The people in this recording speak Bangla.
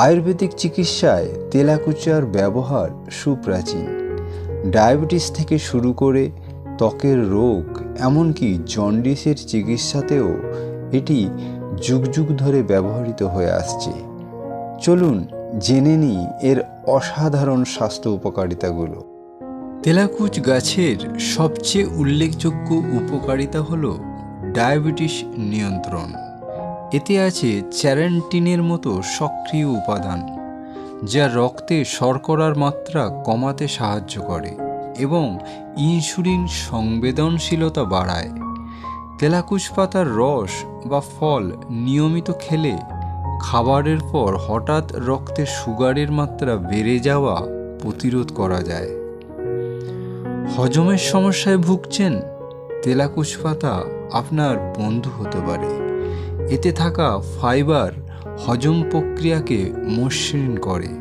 আয়ুর্বেদিক চিকিৎসায় তেলাকুচার ব্যবহার সুপ্রাচীন। ডায়াবেটিস থেকে শুরু করে ত্বকের রোগ, এমনকি জন্ডিসের চিকিৎসাতেও এটি যুগ যুগ ধরে ব্যবহৃত হয়ে আসছে। চলুন জেনে নিই এর অসাধারণ স্বাস্থ্য উপকারিতাগুলো। তেলাকুচ গাছের সবচেয়ে উল্লেখযোগ্য উপকারিতা হল ডায়াবেটিস নিয়ন্ত্রণ। এতে আছে চ্যারেন্টিনের মতো সক্রিয় উপাদান, যা রক্তে শর্করার মাত্রা কমাতে সাহায্য করে এবং ইনসুলিন সংবেদনশীলতা বাড়ায়। তেলাকুচ পাতার রস বা ফল নিয়মিত খেলে খাবারের পর হঠাৎ রক্তে সুগারের মাত্রা বেড়ে যাওয়া প্রতিরোধ করা যায়। হজমের সমস্যায় ভুগছেন? তেলাকুচ পাতা আপনার বন্ধু হতে পারে। এতে থাকা ফাইবার হজম প্রক্রিয়াকে মসৃণ করে।